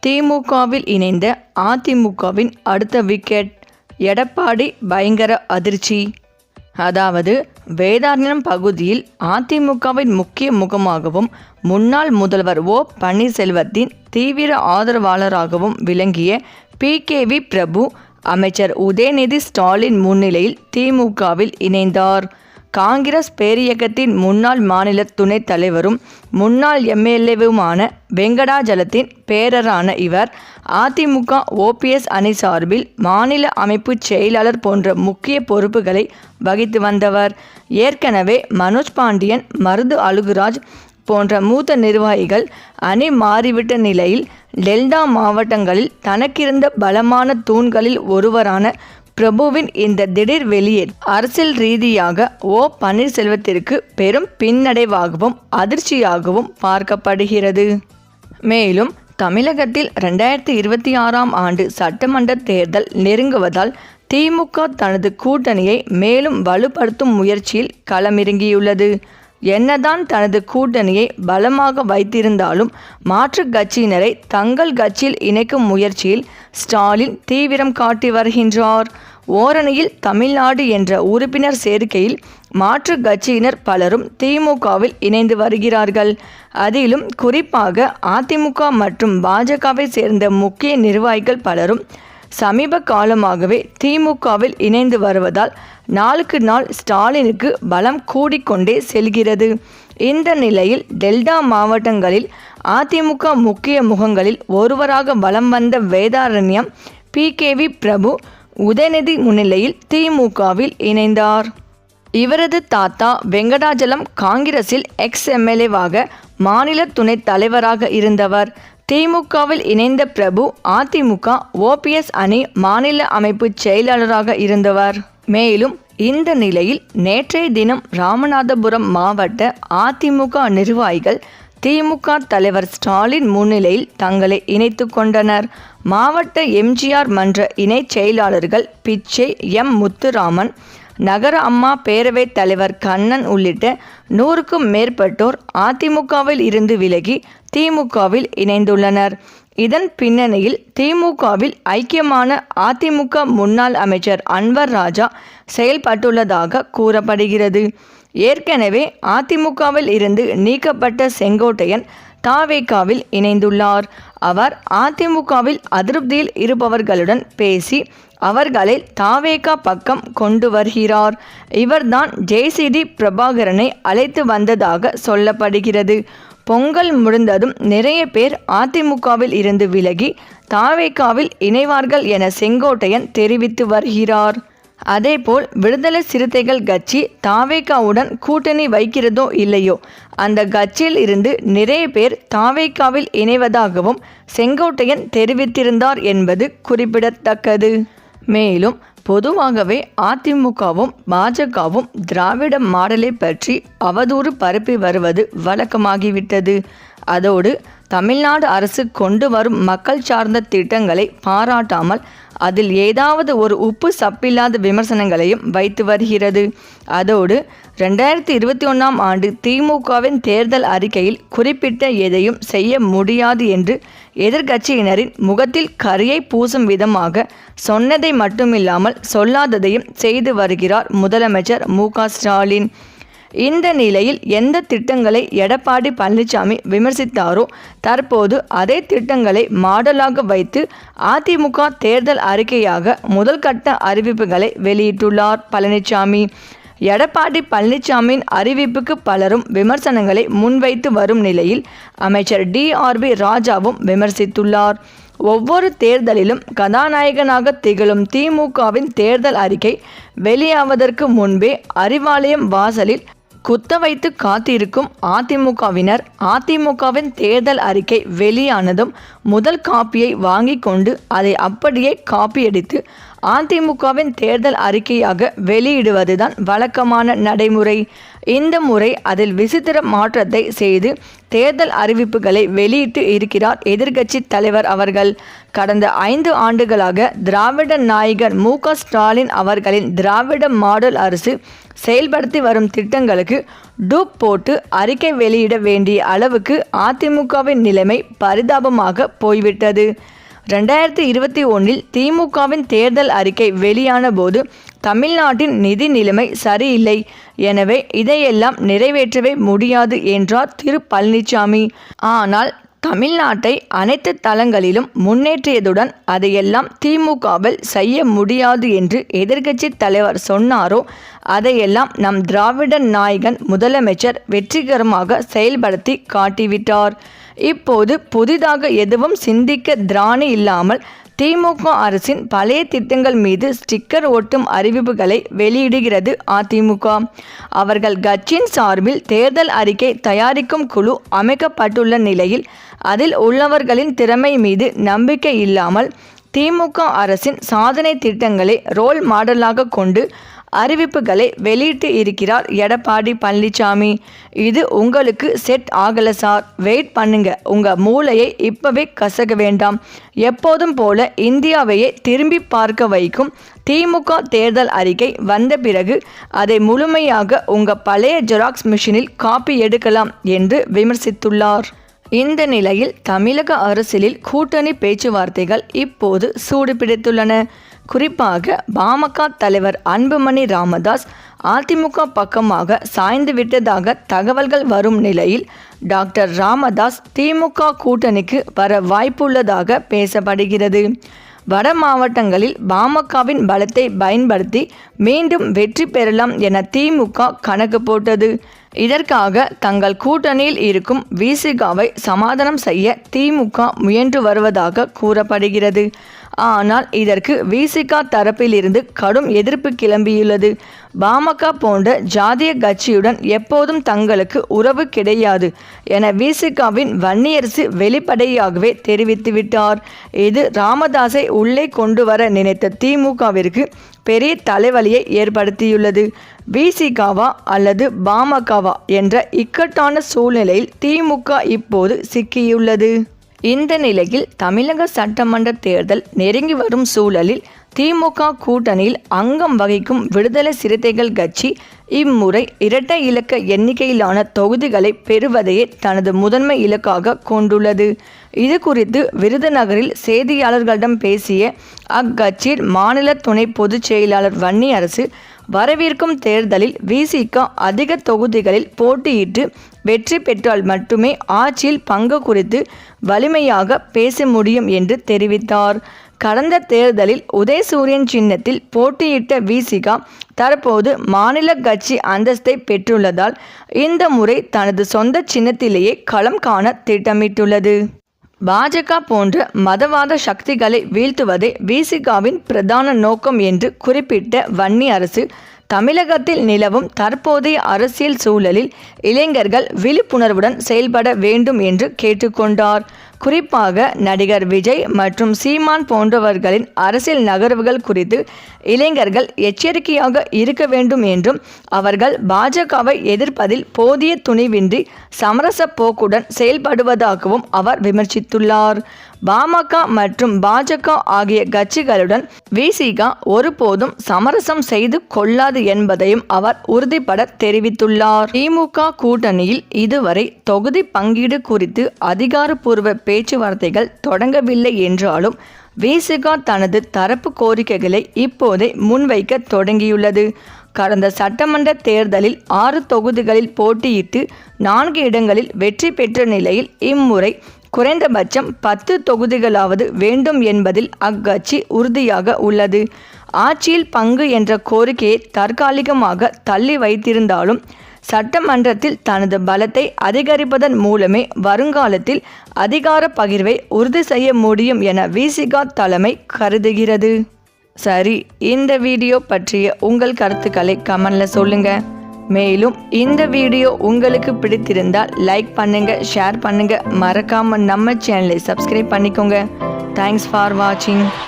திமுகவில் இணைந்த அதிமுகவின் அடுத்த விக்கெட். எடப்பாடி பயங்கர அதிர்ச்சி. அதாவது வேதாரண்யம் பகுதியில் அதிமுகவின் முக்கிய முகமாகவும் முன்னாள் முதல்வர் ஓ பன்னீர்செல்வத்தின் தீவிர ஆதரவாளராகவும் விளங்கிய PKV பிரபு அமைச்சர் உதயநிதி ஸ்டாலின் முன்னிலையில் திமுகவில் இணைந்தார். காங்கிரஸ் பேரியக்கத்தின் முன்னாள் மாநில துணைத் தலைவரும் முன்னாள் MLAவுமான வெங்கடாஜலத்தின் பேரரான இவர் அதிமுக OPS அணி சார்பில் மாநில அமைப்பு செயலாளர் போன்ற முக்கிய பொறுப்புகளை வகித்து வந்தவர். ஏற்கனவே மனோஜ் பாண்டியன், மருது அழுகுராஜ் போன்ற மூத்த நிர்வாகிகள் அணி மாறிவிட்ட நிலையில் டெல்டா மாவட்டங்களில் தனக்கிருந்த பலமான தூண்களில் ஒருவரான பிரபுவின் இந்த திடீர் வெளியேறு அரசியல் ரீதியாக ஓ பன்னீர்செல்வத்திற்கு பெரும் பின்னடைவாகவும் அதிர்ச்சியாகவும் பார்க்கப்படுகிறது. மேலும் தமிழகத்தில் 2026ஆம் ஆண்டு சட்டமன்ற தேர்தல் நெருங்குவதால் திமுக தனது கூட்டணியை மேலும் வலுப்படுத்தும் முயற்சியில் களமிறங்கியுள்ளது. என்னதான் தனது கூட்டணியை பலமாக வைத்திருந்தாலும் மாற்றுக் கட்சியினரை தங்கள் கட்சியில் இணைக்கும் முயற்சியில் ஸ்டாலின் தீவிரம் காட்டி வருகின்றார். ஓரணியில் தமிழ்நாடு என்ற உறுப்பினர் சேர்க்கையில் மாற்றுக் கட்சியினர் பலரும் திமுகவில் இணைந்து வருகிறார்கள். அதிலும் குறிப்பாக அதிமுக மற்றும் பாஜகவை சேர்ந்த முக்கிய நிர்வாகிகள் பலரும் சமீப காலமாகவே திமுகவில் இணைந்து வருவதால் நாளுக்கு நாள் ஸ்டாலினுக்கு பலம் கூடிக்கொண்டே செல்கிறது. இந்த நிலையில் டெல்டா மாவட்டங்களில் அதிமுக முக்கிய முகங்களில் ஒருவராக வலம் வந்த வேதாரண்யம் PKV பிரபு உதயநிதி முன்னிலையில் திமுகவில் இணைந்தார். இவரது தாத்தா வெங்கடாஜலம் காங்கிரஸில் ex-MLAவாக மாநில துணைத் தலைவராக இருந்தவர். திமுகவில் இணைந்த பிரபு அதிமுக OPS அணி மாநில அமைப்பு செயலாளராக இருந்தவர். மேலும் இந்த நிலையில் நேற்றைய தினம் ராமநாதபுரம் மாவட்ட அதிமுக நிர்வாகிகள் திமுக தலைவர் ஸ்டாலின் முன்னிலையில் தங்களை இணைத்து கொண்டனர். மாவட்ட MGR மன்ற இணை செயலாளர்கள் பிச்சை, முத்துராமன், நகர அம்மா பேரவைத் தலைவர் கண்ணன் உள்ளிட்ட 100க்கும் மேற்பட்டோர் அதிமுகவில் இருந்து விலகி திமுகவில் இணைந்துள்ளனர். இதன் பின்னணியில் திமுகவில் ஐக்கியமான அதிமுக முன்னாள் அமைச்சர் அன்வர் ராஜா செயல்பட்டுள்ளதாக கூறப்படுகிறது. ஏற்கனவே அதிமுகவில் இருந்து நீக்கப்பட்ட செங்கோட்டையன் தாவேகாவில் இணைந்துள்ளார். அவர் அதிமுகவில் அதிருப்தியில் இருப்பவர்களுடன் பேசி அவர்களை தாவேகா பக்கம் கொண்டு வருகிறார். இவர்தான் JCD பிரபாகரனை அழைத்து வந்ததாக சொல்லப்படுகிறது. பொங்கல் முடிந்ததும் நிறைய பேர் அதிமுகவில் இருந்து விலகி தாவேகாவில் இணைவார்கள் என செங்கோட்டையன் தெரிவித்து வருகிறார். அதேபோல் விடுதலை சிறுத்தைகள் கட்சி தாவேகாவுடன் கூட்டணி வைக்கிறதோ இல்லையோ அந்த கட்சியில் இருந்து நிறைய பேர் தாவேகாவில் இணைவதாகவும் செங்கோட்டையன் தெரிவித்திருந்தார் என்பது குறிப்பிடத்தக்கது. மேலும் பொதுவாகவே அதிமுகவும் பாஜகவும் திராவிட மாடலை பற்றி அவதூறு பரப்பி வருவது வழக்கமாகிவிட்டது. அதோடு தமிழ்நாடு அரசு கொண்டு வரும் மக்கள் சார்ந்த திட்டங்களை பாராட்டாமல் அதில் ஏதாவது ஒரு உப்பு சப்பில்லாத விமர்சனங்களையும் வைத்து வருகிறது. அதோடு 2021ஆம் ஆண்டு திமுகவின் தேர்தல் அறிக்கையில் குறிப்பிட்ட எதையும் செய்ய முடியாது என்று எதிர்க்கட்சியினரின் முகத்தில் கரியை பூசும் விதமாக சொன்னதை மட்டுமில்லாமல் சொல்லாததையும் செய்து வருகிறார் முதலமைச்சர் MK ஸ்டாலின். இந்த நிலையில் எந்த திட்டங்களை எடப்பாடி பழனிசாமி விமர்சித்தாரோ தற்போது அதே திட்டங்களை மாடலாக வைத்து அதிமுக தேர்தல் அறிக்கையாக முதல் கட்ட அறிவிப்புகளை வெளியிட்டுள்ளார் பழனிசாமி. எடப்பாடி பழனிசாமியின் அறிவிப்புக்கு பலரும் விமர்சனங்களை முன்வைத்து வரும் நிலையில் அமைச்சர் DRB ராஜாவும் விமர்சித்துள்ளார். ஒவ்வொரு தேர்தலிலும் கதாநாயகனாக திகழும் திமுகவின் தேர்தல் அறிக்கை வெளியாவதற்கு முன்பே அறிவாலயம் வாசலில் குத்த வைத்து காத்திருக்கும் அதிமுகவினர் அதிமுகவின் தேர்தல் அறிக்கை வெளியானதும் முதல் காப்பியை வாங்கி கொண்டு அதை அப்படியே காப்பியடித்து அதிமுகவின் தேர்தல் அறிக்கையாக வெளியிடுவதுதான் வழக்கமான நடைமுறை. இந்த முறை அதில் விசித்திர மாற்றத்தை செய்து தேர்தல் அறிவிப்புகளை வெளியிட்டு இருக்கிறார் எதிர்க்கட்சி தலைவர் அவர்கள். கடந்த 5 ஆண்டுகளாக திராவிட நாயகர் மு.க. ஸ்டாலின் அவர்களின் திராவிட மாடல் அரசு செயல்படுத்தி வரும் திட்டங்களுக்கு டூப் போட்டு அறிக்கை வெளியிட வேண்டிய அளவுக்கு அதிமுகவின் நிலைமை பரிதாபமாக போய்விட்டது. 2021 திமுகவின் தேர்தல் அறிக்கை வெளியான போது தமிழ்நாட்டின் நிதி நிலைமை சரியில்லை, எனவே இதையெல்லாம் நிறைவேற்றவே முடியாது என்றார் திரு பழனிசாமி. ஆனால் தமிழ்நாட்டை அனைத்து தளங்களிலும் முன்னேற்றியதுடன் அதையெல்லாம் திமுகவில் செய்ய முடியாது என்று எதிர்க்கட்சி தலைவர் சொன்னாரோ அதையெல்லாம் நம் திராவிட நாயகன் முதலமைச்சர் வெற்றிகரமாக செயல்படுத்தி காட்டிவிட்டார். இப்போது புதிதாக எதுவும் சிந்திக்க திராணி இல்லாமல் திமுக அரசின் பழைய திட்டங்கள் மீது ஸ்டிக்கர் ஒட்டும் அறிவிப்புகளை வெளியிடுகிறது அதிமுக. அவர்கள் கட்சியின் சார்பில் தேர்தல் அறிக்கை தயாரிக்கும் குழு அமைக்கப்பட்டுள்ள நிலையில் அதில் உள்ளவர்களின் திறமை மீது நம்பிக்கை இல்லாமல் திமுக அரசின் சாதனை திட்டங்களை ரோல் மாடலாக கொண்டு அறிவிப்புகளை வெளியிட்டு இருக்கிறார் எடப்பாடி பழனிசாமி. இது உங்களுக்கு செட் ஆகல சார், வெயிட் பண்ணுங்க, உங்க மூளையை இப்பவே கசக்க வேண்டாம். எப்போதும் போல இந்தியாவையே திரும்பி பார்க்க வைக்கும் திமுக தேர்தல் அறிக்கை வந்த பிறகு அதை முழுமையாக உங்க பழைய ஜெராக்ஸ் மிஷினில் காப்பி எடுக்கலாம் என்று விமர்சித்துள்ளார். இந்த நிலையில் தமிழக அரசியலில் கூட்டணி பேச்சுவார்த்தைகள் இப்போது சூடு பிடித்துள்ளன. குறிப்பாக பாமக தலைவர் அன்புமணி ராமதாஸ் அதிமுக பக்கமாக சாய்ந்து விட்டதாக தகவல்கள் வரும் நிலையில் டாக்டர் ராமதாஸ் திமுக கூட்டணிக்கு வர வாய்ப்புள்ளதாக பேசப்படுகிறது. வட மாவட்டங்களில் பாமகவின் பலத்தை பயன்படுத்தி மீண்டும் வெற்றி பெறலாம் என திமுக கணக்கு போட்டது. இதற்காக தங்கள் கூட்டணியில் இருக்கும் விசிகாவை சமாதானம் செய்ய திமுக முயன்று வருவதாக கூறப்படுகிறது. ஆனால் இதற்கு விசிக தரப்பிலிருந்து கடும் எதிர்ப்பு கிளம்பியுள்ளது. பாமக போன்ற ஜாதிய கட்சியுடன் எப்போதும் தங்களுக்கு உறவு கிடையாது என விசிகாவின் வன்னியரசு வெளிப்படையாகவே தெரிவித்துவிட்டார். இது ராமதாஸை உள்ளே கொண்டு வர நினைத்த திமுகவிற்கு பெரிய தலைவலியை ஏற்படுத்தியுள்ளது. விசிகாவா அல்லது பாமகவா என்ற இக்கட்டான சூழ்நிலையில் திமுக இப்போது சிக்கியுள்ளது. இந்த நிலையில் தமிழக சட்டமன்ற தேர்தல் நெருங்கி வரும் சூழலில் திமுக கூட்டணியில் அங்கம் வகிக்கும் விடுதலை சிறுத்தைகள் கட்சி இம்முறை இரட்டை இலக்க எண்ணிக்கையிலான தொகுதிகளை பெறுவதையே தனது முதன்மை இலக்காக கொண்டுள்ளது. இது குறித்து விருதுநகரில் செய்தியாளர்களிடம் பேசிய அக்கட்சியின் மாநில துணை பொதுச் செயலாளர் வன்னியரசு வரவிருக்கும் தேர்தலில் விசிக அதிக தொகுதிகளில் போட்டியிட்டு வெற்றி பெற்றால் மட்டுமே ஆட்சியில் பங்கு குறித்து வலிமையாக பேச முடியும் என்று தெரிவித்தார். கடந்த தேர்தலில் உதயசூரியன் சின்னத்தில் போட்டியிட்ட விசிக தற்போது மாநில கட்சி அந்தஸ்தை பெற்றுள்ளதால் இந்த முறை தனது சொந்த சின்னத்திலேயே களம் காண திட்டமிட்டுள்ளது. பாஜக போன்ற மதவாத சக்திகளை வீழ்த்துவதே விசிகாவின் பிரதான நோக்கம் என்று குறிப்பிட்ட வன்னியரசு தமிழகத்தில் நிலவும் தற்போதைய அரசியல் சூழலில் இளைஞர்கள் விழிப்புணர்வுடன் செயல்பட வேண்டும் என்று கேட்டுக்கொண்டார். குறிப்பாக நடிகர் விஜய் மற்றும் சீமான் போன்றவர்களின் அரசியல் நகர்வுகள் குறித்து இளைஞர்கள் எச்சரிக்கையாக இருக்க வேண்டும் என்றும் அவர்கள் பாஜகவை எதிர்ப்பதில் போதிய துணிவின்றி சமரச போக்குடன் செயல்படுவதாகவும் அவர் விமர்சித்துள்ளார். பாமக மற்றும் பாஜக ஆகிய கட்சிகளுடன் விசிக ஒருபோதும் சமரசம் செய்து கொள்ளாது என்பதையும் அவர் உறுதிபட தெரிவித்துள்ளார். திமுக கூட்டணியில் இதுவரை தொகுதி பங்கீடு குறித்து அதிகாரப்பூர்வ பேச்சுவார்த்தைகள் தொடங்கவில்லை என்றாலும் விசிக தனது தரப்பு கோரிக்கைகளை இப்போதே முன்வைக்க தொடங்கியுள்ளது. கடந்த சட்டமன்ற தேர்தலில் 6 தொகுதிகளில் போட்டியிட்டு 4 இடங்களில் வெற்றி பெற்ற நிலையில் இம்முறை குறைந்தபட்சம் 10 தொகுதிகளாவது வேண்டும் என்பதில் அக்கட்சி உறுதியாக உள்ளது. ஆட்சியில் பங்கு என்ற கோரிக்கையை தற்காலிகமாக தள்ளி வைத்திருந்தாலும் சட்டமன்றத்தில் தனது பலத்தை அதிகரிப்பதன் மூலமே வருங்காலத்தில் அதிகார பகிர்வை உறுதி செய்ய முடியும் என விசிக தலைமை கருதுகிறது. சரி, இந்த வீடியோ பற்றிய உங்கள் கருத்துக்களை கமெண்ட்ல சொல்லுங்க. மேலும் இந்த வீடியோ உங்களுக்கு பிடித்திருந்தால் லைக் பண்ணுங்க, ஷேர் பண்ணுங்க, மறக்காம நம்ம சேனலை சப்ஸ்கிரைப் பண்ணிக்கோங்க. தேங்க்ஸ் ஃபார் வாட்சிங்.